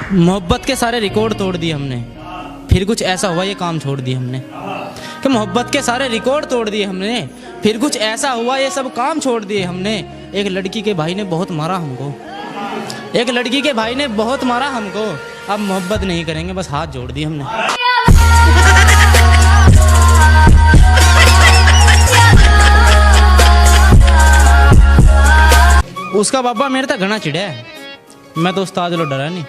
मोहब्बत के सारे रिकॉर्ड तोड़ दिए हमने, फिर कुछ ऐसा हुआ ये काम छोड़ दिए हमने। कि मोहब्बत के सारे रिकॉर्ड तोड़ दिए हमने, फिर कुछ ऐसा हुआ ये सब काम छोड़ दिए हमने। एक लड़की के भाई ने बहुत मारा हमको, एक लड़की के भाई ने बहुत मारा हमको। अब मोहब्बत नहीं करेंगे, बस हाथ जोड़ दिए हमने। उसका बाबा मेरे तक घना चिढ़ा है, मैं तो उस्ताद लो डरा नहीं।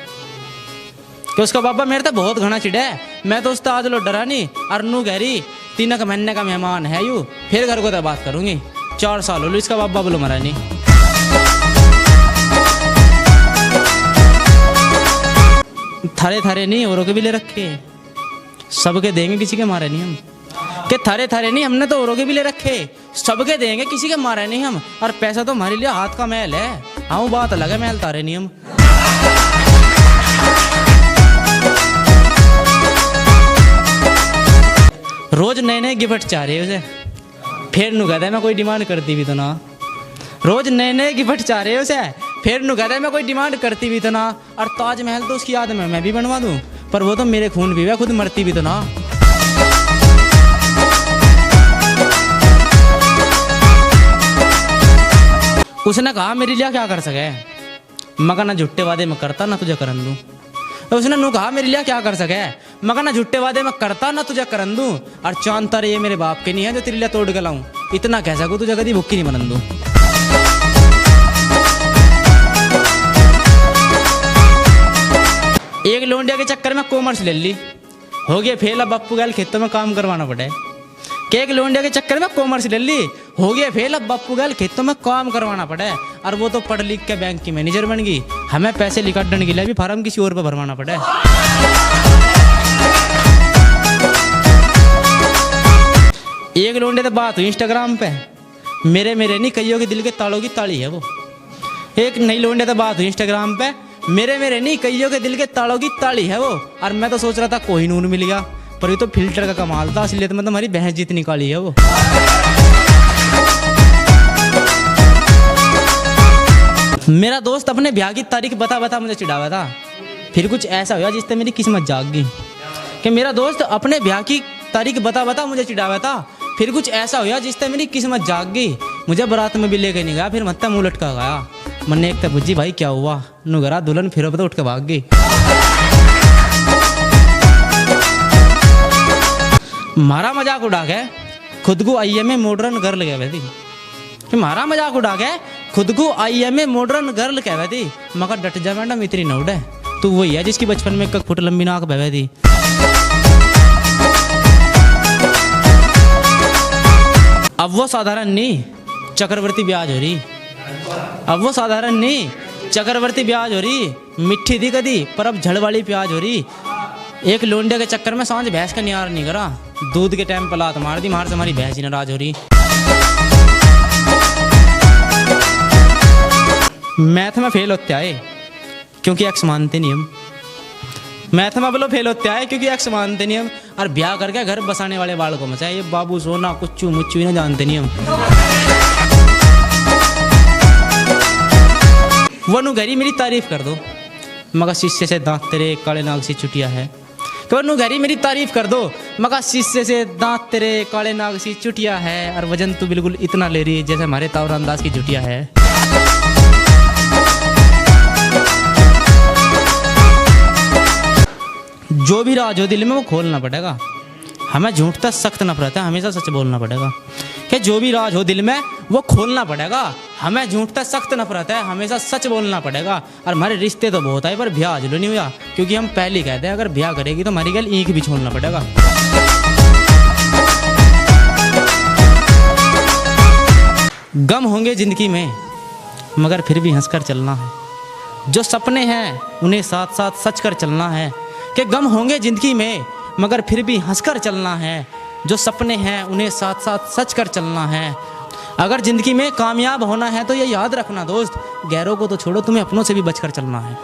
कि उसका बाबा मेरे तक बहुत घना चिढ़ा है, मैं तो उस्ताद लो डरा नहीं। अरनू गहरी 3 महीने का मेहमान है यू, फिर घर को तो बात करूंगी। 4 साल हो लो इसका बाबा बोलो मरा नहीं। थारे थारे नहीं औरों के भी ले रखे, सबके देंगे किसी के मारे नहीं हम। कि थारे थारे नहीं, हमने तो औरों के भी ले रखे, सबके देंगे किसी के मारे नहीं हम। और पैसा तो हमारे लिए हाथ का मैल है, हाँ बात अलग है, मैल तारे नहीं हम। रोज नए नए गिफ्ट चाह रहे उसे, फिर नु कहता है मैं कोई डिमांड करती भी तो ना। रोज नए नए गिफ्ट चाह रहे उसे, फिर नु कहता है मैं कोई डिमांड करती भी तो ना। और ताजमहल तो उसकी याद में मैं भी बनवा दूं, पर वो तो मेरे खून भी है, खुद मरती भी तो ना। उसने कहा मेरे लिए क्या कर सके, मगर ना झुट्टे वादे मैं करता ना तुझे करन दूं। तो उसने नू कहा मेरे लिए क्या कर सके, मगर ना झुट्टे वादे मैं करता ना तुझे करन दूं। और चांद तारे ये मेरे बाप के नहीं है जो तेरे लिए तोड़ के लाऊं, इतना कह सकूं तुझे कभी भुक्की नहीं बनन दूं। एक लोंडिया के चक्कर में कॉमर्स ले ली, हो गया फेल। अब बापू गैल खेतों में काम करवाना पड़े। कि एक लोंडिया के चक्कर में कॉमर्स ले ली, हो गया फेल। अब बापू गैल खेतों में काम करवाना पड़े। और वो तो पढ़ लिख के बैंक की मैनेजर बन गई, हमें पैसे निकालने के लिए भी फार्म किसी और पर भरवाना पड़े। एक लोंडे तो बात हुई इंस्टाग्राम पे, मेरे मेरे नहीं कईयों के दिल के तालों की ताली है वो। एक नई लोंडे तो बात हुई इंस्टाग्राम पे, मेरे मेरे नहीं कईयों के दिल के तालों की ताली है वो। और मैं तो सोच रहा था कोई नून मिल गया, पर ये तो फिल्टर का कमाल था, इसलिए तो मतलब हमारी भैंस जितनी काली है वो। मेरा दोस्त अपने ब्याह की तारीख बता बता मुझे चिढ़ावा था, फिर कुछ ऐसा हुआ जिससे मेरी किस्मत जाग गई। कि मेरा दोस्त अपने ब्याह की तारीख बता बता मुझे चिढ़ावा था, फिर कुछ ऐसा हुआ जिससे मेरी किस्मत जाग गई। मुझे बारात में भी लेके नहीं गया, फिर मत्ता मुंह लटका गया। मैंने एक तक बुझी भाई क्या हुआ, नुगरा दुल्हन फिर तो उठ के भाग गई। मारा मजाक उड़ा के खुद को IMA मॉडर्न गर्ल कहवे थी। कि मारा मजाक उड़ा के खुद को IMA मॉडर्न गर्ल कहवे थी। मगर डट जा मैडम इतनी न उड़े, तू वही है जिसकी बचपन में 1 फुट लंबी नाक बहवे थी। अब वो साधारण नहीं चक्रवर्ती ब्याज हो रही, अब वो साधारण नहीं चक्रवर्ती ब्याज हो रही। मिट्टी थी कदी पर अब झड़ वाली प्याज हो रही। एक लोंडे के चक्कर में सांझ भैंस का नियार नहीं करा, दूध के टाइम पर लात मार दी, मार से हमारी भैंस ही नाराज हो रही। मैथ में फेल होते आए क्योंकि एक्स मानते नहीं हम, मैथ में बोलो फेल होते आए क्योंकि एक्स मानते नहीं हम। और ब्याह करके घर बसाने वाले बाल को मचा ये बाबू सोना कुच्चू मुच्चू ना जानते नहीं हम। वो नु घरी मेरी तारीफ कर दो, मगर शीशे से दांत तेरे काले नाग सी चुटिया है। तो नु घरी मेरी तारीफ कर दो, मगर शीशे से दांत तेरे काले नाग सी चुटिया है। और वजन तू बिल्कुल इतना ले रही जैसे हमारे ताऊर अंदाज की चुटिया है। जो भी राज हो दिल में वो खोलना पड़ेगा, हमें झूठ तक सख्त नफरत है, हमेशा सच बोलना पड़ेगा। कि जो भी राज हो दिल में वो खोलना पड़ेगा, हमें झूठ तक सख्त नफरत है, हमेशा सच बोलना पड़ेगा। और हमारे रिश्ते तो बहुत आए पर ब्याह आज नहीं हुआ, क्योंकि हम पहले कहते हैं अगर ब्याह करेगी तो हमारी गल ईंख भी छोड़ना पड़ेगा। गम होंगे जिंदगी में मगर फिर भी हंसकर चलना है, जो सपने हैं उन्हें साथ साथ सच कर चलना है। कि गम होंगे जिंदगी में मगर फिर भी हंसकर चलना है, जो सपने हैं उन्हें साथ साथ सच कर चलना है। अगर जिंदगी में कामयाब होना है तो ये याद रखना दोस्त, गैरों को तो छोड़ो तुम्हें अपनों से भी बचकर चलना है।